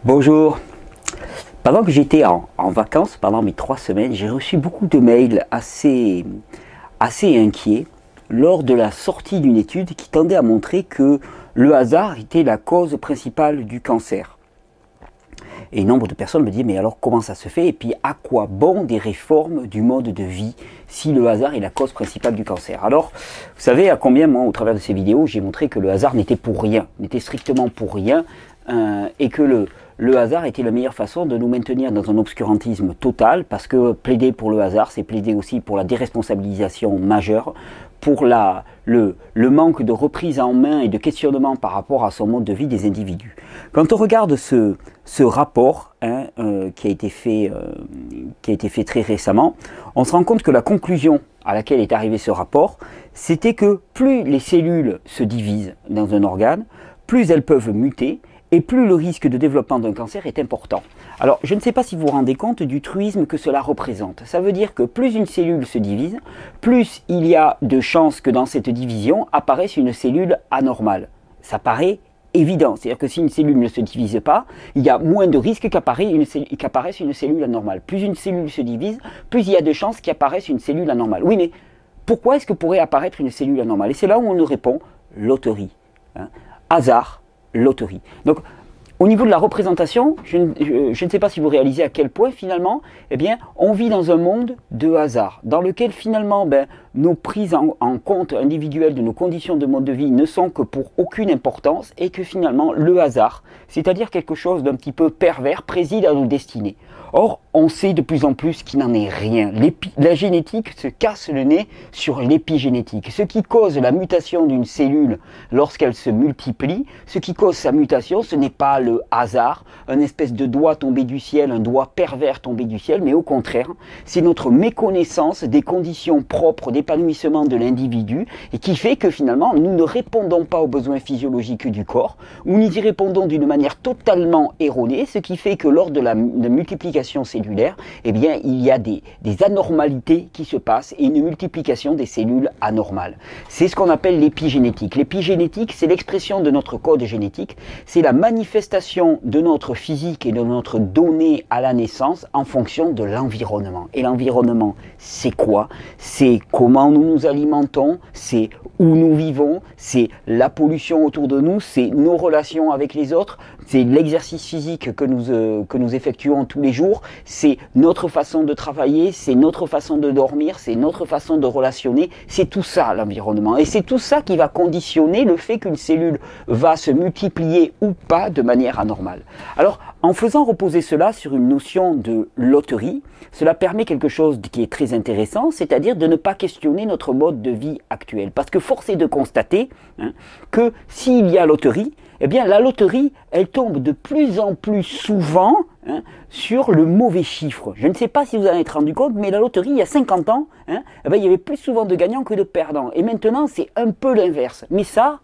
Bonjour. Pendant que j'étais en vacances, pendant mes 3 semaines, j'ai reçu beaucoup de mails assez inquiets lors de la sortie d'une étude qui tendait à montrer que le hasard était la cause principale du cancer. Et nombre de personnes me disaient, mais alors comment ça se fait? Et puis à quoi bon des réformes du mode de vie si le hasard est la cause principale du cancer? Alors, vous savez à combien, moi, au travers de ces vidéos, j'ai montré que le hasard n'était pour rien, n'était strictement pour rien, et que le hasard était la meilleure façon de nous maintenir dans un obscurantisme total, parce que plaider pour le hasard, c'est plaider aussi pour la déresponsabilisation majeure, pour le manque de reprise en main et de questionnement par rapport à son mode de vie des individus. Quand on regarde ce rapport qui a été fait très récemment, on se rend compte que la conclusion à laquelle est arrivé ce rapport, c'était que plus les cellules se divisent dans un organe, plus elles peuvent muter, et plus le risque de développement d'un cancer est important. Alors, je ne sais pas si vous vous rendez compte du truisme que cela représente. Ça veut dire que plus une cellule se divise, plus il y a de chances que dans cette division apparaisse une cellule anormale. Ça paraît évident. C'est-à-dire que si une cellule ne se divise pas, il y a moins de risques qu'apparaisse une cellule anormale. Plus une cellule se divise, plus il y a de chances qu'apparaisse une cellule anormale. Oui, mais pourquoi est-ce que pourrait apparaître une cellule anormale? Et c'est là où on nous répond loterie. Hasard. Loterie. Donc, au niveau de la représentation, je ne sais pas si vous réalisez à quel point finalement, eh bien, on vit dans un monde de hasard, dans lequel finalement, nos prises en compte individuelles de nos conditions de mode de vie ne sont que pour aucune importance, et que finalement, le hasard, c'est-à-dire quelque chose d'un petit peu pervers, préside à nos destinées. Or, on sait de plus en plus qu'il n'en est rien. La génétique se casse le nez sur l'épigénétique. Ce qui cause la mutation d'une cellule lorsqu'elle se multiplie, ce qui cause sa mutation, ce n'est pas le hasard, un espèce de doigt tombé du ciel, un doigt pervers tombé du ciel, mais au contraire, c'est notre méconnaissance des conditions propres d'épanouissement de l'individu, et qui fait que finalement, nous ne répondons pas aux besoins physiologiques du corps, ou nous y répondons d'une manière totalement erronée, ce qui fait que lors de la multiplication cellulaire, eh bien, il y a des anormalités qui se passent et une multiplication des cellules anormales. C'est ce qu'on appelle l'épigénétique. L'épigénétique, c'est l'expression de notre code génétique, c'est la manifestation de notre physique et de notre donnée à la naissance en fonction de l'environnement. Et l'environnement, c'est quoi? C'est comment nous nous alimentons, c'est où nous vivons, c'est la pollution autour de nous, c'est nos relations avec les autres, c'est l'exercice physique que nous effectuons tous les jours, c'est notre façon de travailler, c'est notre façon de dormir, c'est notre façon de relationner, c'est tout ça l'environnement. Et c'est tout ça qui va conditionner le fait qu'une cellule va se multiplier ou pas de manière anormale. Alors, en faisant reposer cela sur une notion de loterie, cela permet quelque chose qui est très intéressant, c'est-à-dire de ne pas questionner notre mode de vie actuel. Parce que force est de constater que s'il y a loterie, eh bien la loterie, elle tombe de plus en plus souvent sur le mauvais chiffre. Je ne sais pas si vous en êtes rendu compte, mais la loterie, il y a 50 ans, il y avait plus souvent de gagnants que de perdants. Et maintenant, c'est un peu l'inverse. Mais ça,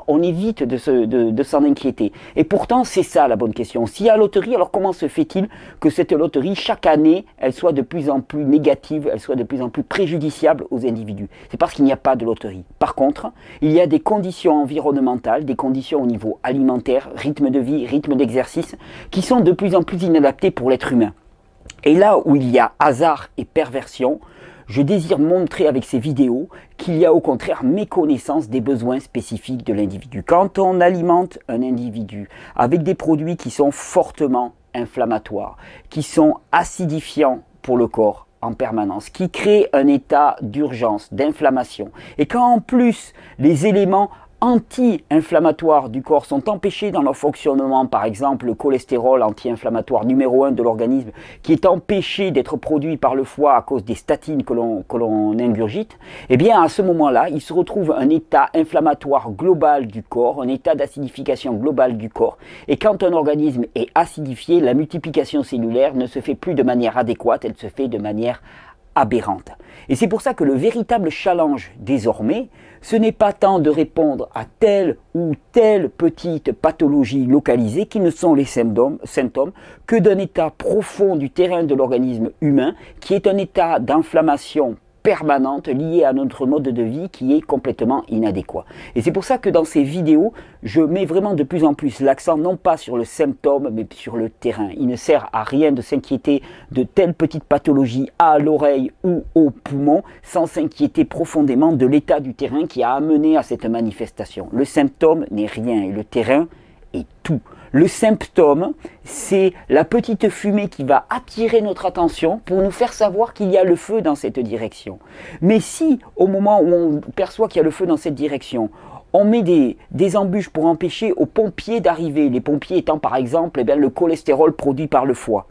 on évite de s'en inquiéter. Et pourtant, c'est ça la bonne question. S'il y a loterie, alors comment se fait-il que cette loterie, chaque année, elle soit de plus en plus négative, elle soit de plus en plus préjudiciable aux individus? C'est parce qu'il n'y a pas de loterie. Par contre, il y a des conditions environnementales, des conditions au niveau alimentaire, rythme de vie, rythme d'exercice, qui sont de plus en plus inadaptés pour l'être humain. Et là où il y a hasard et perversion, je désire montrer avec ces vidéos qu'il y a au contraire méconnaissance des besoins spécifiques de l'individu. Quand on alimente un individu avec des produits qui sont fortement inflammatoires, qui sont acidifiants pour le corps en permanence, qui créent un état d'urgence, d'inflammation, et quand en plus les éléments anti-inflammatoires du corps sont empêchés dans leur fonctionnement, par exemple le cholestérol anti-inflammatoire numéro 1 de l'organisme, qui est empêché d'être produit par le foie à cause des statines que l'on ingurgite, eh bien à ce moment-là, il se retrouve un état inflammatoire global du corps, un état d'acidification globale du corps, et quand un organisme est acidifié, la multiplication cellulaire ne se fait plus de manière adéquate, elle se fait de manière aberrante. Et c'est pour ça que le véritable challenge désormais, ce n'est pas tant de répondre à telle ou telle petite pathologie localisée qui ne sont les symptômes que d'un état profond du terrain de l'organisme humain qui est un état d'inflammation permanente liée à notre mode de vie qui est complètement inadéquat. Et c'est pour ça que dans ces vidéos, je mets vraiment de plus en plus l'accent non pas sur le symptôme, mais sur le terrain. Il ne sert à rien de s'inquiéter de telle petite pathologie à l'oreille ou au poumon sans s'inquiéter profondément de l'état du terrain qui a amené à cette manifestation. Le symptôme n'est rien et le terrain est tout. Le symptôme, c'est la petite fumée qui va attirer notre attention pour nous faire savoir qu'il y a le feu dans cette direction. Mais si, au moment où on perçoit qu'il y a le feu dans cette direction, on met des embûches pour empêcher aux pompiers d'arriver, les pompiers étant par exemple le cholestérol produit par le foie.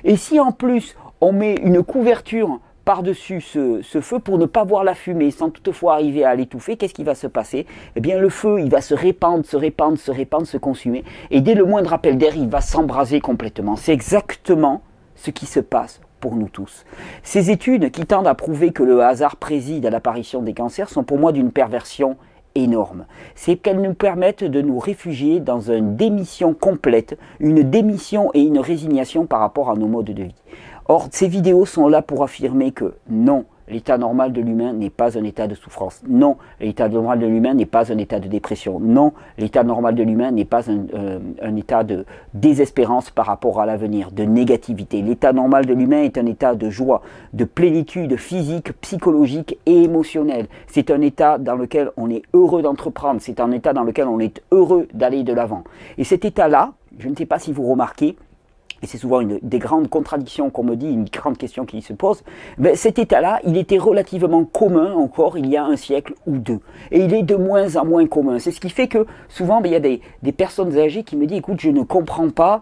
Et si en plus on met une couverture par-dessus ce feu pour ne pas voir la fumée sans toutefois arriver à l'étouffer, qu'est-ce qui va se passer? Eh bien le feu, il va se répandre, se consumer, et dès le moindre appel d'air, il va s'embraser complètement. C'est exactement ce qui se passe pour nous tous. Ces études qui tendent à prouver que le hasard préside à l'apparition des cancers sont pour moi d'une perversion énorme. C'est qu'elles nous permettent de nous réfugier dans une démission complète, une démission et une résignation par rapport à nos modes de vie. Or, ces vidéos sont là pour affirmer que non, l'état normal de l'humain n'est pas un état de souffrance. Non, l'état normal de l'humain n'est pas un état de dépression. Non, l'état normal de l'humain n'est pas un état de désespérance par rapport à l'avenir, de négativité. L'état normal de l'humain est un état de joie, de plénitude physique, psychologique et émotionnelle. C'est un état dans lequel on est heureux d'entreprendre. C'est un état dans lequel on est heureux d'aller de l'avant. Et cet état-là, je ne sais pas si vous remarquez, et c'est souvent une des grandes contradictions qu'on me dit, une grande question qui se pose, ben cet état-là, il était relativement commun encore il y a un siècle ou deux. Et il est de moins en moins commun. C'est ce qui fait que souvent, ben, il y a des personnes âgées qui me disent, écoute, je ne comprends pas,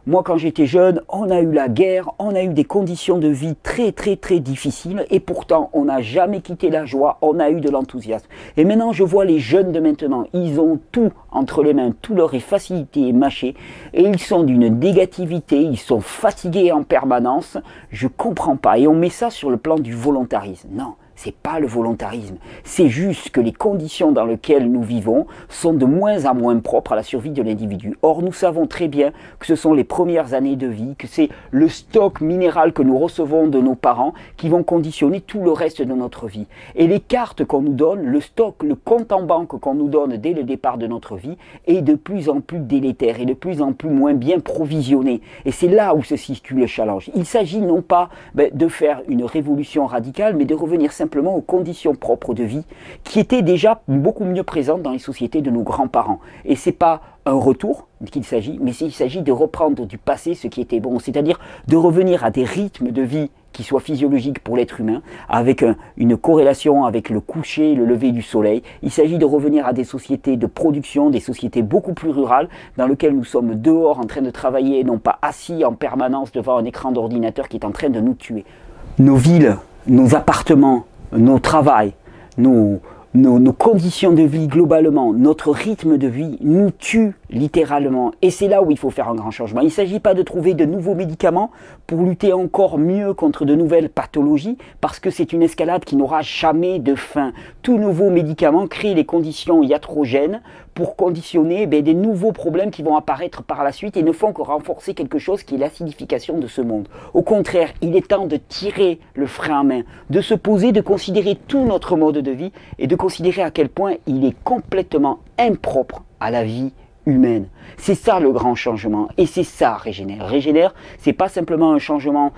moi quand j'étais jeune, on a eu la guerre, on a eu des conditions de vie très difficiles, et pourtant on n'a jamais quitté la joie, on a eu de l'enthousiasme. Et maintenant je vois les jeunes de maintenant, ils ont tout entre les mains, tout leur est facilité et mâché, et ils sont d'une négativité, ils sont fatigués en permanence, je comprends pas. Et on met ça sur le plan du volontarisme. Non. C'est pas le volontarisme, c'est juste que les conditions dans lesquelles nous vivons sont de moins en moins propres à la survie de l'individu. Or, nous savons très bien que ce sont les premières années de vie, que c'est le stock minéral que nous recevons de nos parents qui vont conditionner tout le reste de notre vie. Et les cartes qu'on nous donne, le stock, le compte en banque qu'on nous donne dès le départ de notre vie est de plus en plus délétère et de plus en plus moins bien provisionné. Et c'est là où se situe le challenge. Il s'agit non pas de faire une révolution radicale, mais de revenir simplement aux conditions propres de vie qui étaient déjà beaucoup mieux présentes dans les sociétés de nos grands-parents. Et c'est pas un retour qu'il s'agit, mais il s'agit de reprendre du passé ce qui était bon, c'est-à-dire de revenir à des rythmes de vie qui soient physiologiques pour l'être humain, avec une corrélation avec le coucher et le lever du soleil. Il s'agit de revenir à des sociétés de production, des sociétés beaucoup plus rurales, dans lesquelles nous sommes dehors en train de travailler, et non pas assis en permanence devant un écran d'ordinateur qui est en train de nous tuer. Nos villes, nos appartements, nos travails, nos conditions de vie globalement, notre rythme de vie nous tue littéralement. Et c'est là où il faut faire un grand changement. Il ne s'agit pas de trouver de nouveaux médicaments pour lutter encore mieux contre de nouvelles pathologies, parce que c'est une escalade qui n'aura jamais de fin. Tout nouveau médicament crée les conditions iatrogènes pour conditionner des nouveaux problèmes qui vont apparaître par la suite et ne font que renforcer quelque chose qui est l'acidification de ce monde. Au contraire, il est temps de tirer le frein à main, de se poser, de considérer tout notre mode de vie et de considérer à quel point il est complètement impropre à la vie humaine. C'est ça le grand changement, et c'est ça Régénère. Régénère, c'est pas simplement un changement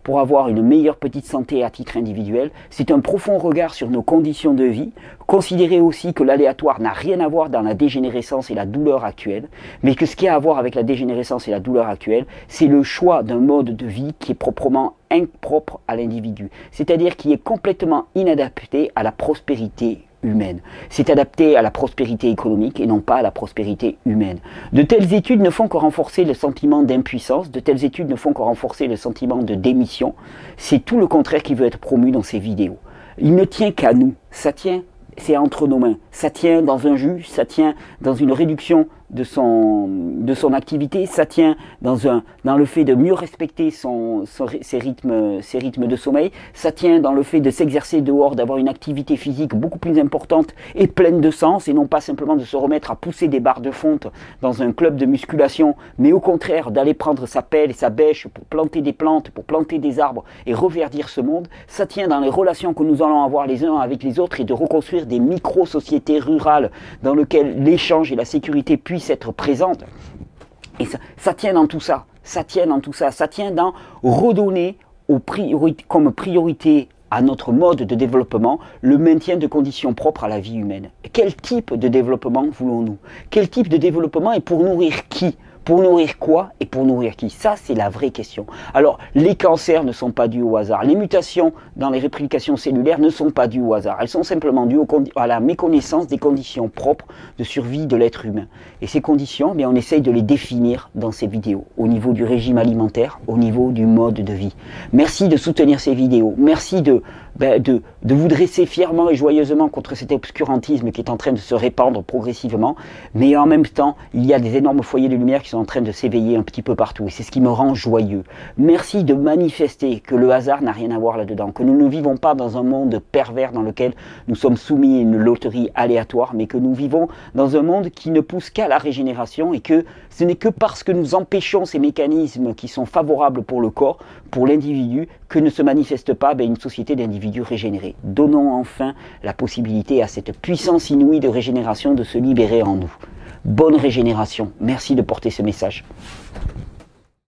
pour avoir une meilleure petite santé à titre individuel, c'est un profond regard sur nos conditions de vie, considérer aussi que l'aléatoire n'a rien à voir dans la dégénérescence et la douleur actuelle, mais que ce qui a à voir avec la dégénérescence et la douleur actuelle, c'est le choix d'un mode de vie qui est proprement impropre à l'individu, c'est-à-dire qui est complètement inadapté à la prospérité humaine. C'est adapté à la prospérité économique et non pas à la prospérité humaine. De telles études ne font que renforcer le sentiment d'impuissance, de telles études ne font que renforcer le sentiment de démission. C'est tout le contraire qui veut être promu dans ces vidéos. Il ne tient qu'à nous, ça tient, c'est entre nos mains. Ça tient dans un jus, ça tient dans une réduction de son activité, ça tient dans le fait de mieux respecter ses rythmes de sommeil, ça tient dans le fait de s'exercer dehors, d'avoir une activité physique beaucoup plus importante et pleine de sens, et non pas simplement de se remettre à pousser des barres de fonte dans un club de musculation, mais au contraire d'aller prendre sa pelle et sa bêche pour planter des plantes, pour planter des arbres et reverdir ce monde. Ça tient dans les relations que nous allons avoir les uns avec les autres et de reconstruire des micro-sociétés rurales dans lesquelles l'échange et la sécurité puissent être présentes. Et ça tient dans tout ça, ça tient dans redonner comme priorité à notre mode de développement le maintien de conditions propres à la vie humaine. Quel type de développement voulons-nous? Quel type de développement et pour nourrir qui? Pour nourrir quoi et pour nourrir qui? Ça, c'est la vraie question. Alors, les cancers ne sont pas dus au hasard. Les mutations dans les réplications cellulaires ne sont pas dues au hasard. Elles sont simplement dues à la méconnaissance des conditions propres de survie de l'être humain. Et ces conditions, on essaye de les définir dans ces vidéos, au niveau du régime alimentaire, au niveau du mode de vie. Merci de soutenir ces vidéos. Merci de vous dresser fièrement et joyeusement contre cet obscurantisme qui est en train de se répandre progressivement. Mais en même temps, il y a des énormes foyers de lumière qui sont en train de s'éveiller un petit peu partout. Et c'est ce qui me rend joyeux. Merci de manifester que le hasard n'a rien à voir là-dedans. Que nous ne vivons pas dans un monde pervers dans lequel nous sommes soumis à une loterie aléatoire, mais que nous vivons dans un monde qui ne pousse qu'à la régénération et que ce n'est que parce que nous empêchons ces mécanismes qui sont favorables pour le corps, pour l'individu, que ne se manifeste pas une société d'individus régénérés. Donnons enfin la possibilité à cette puissance inouïe de régénération de se libérer en nous. Bonne régénération. Merci de porter ce message.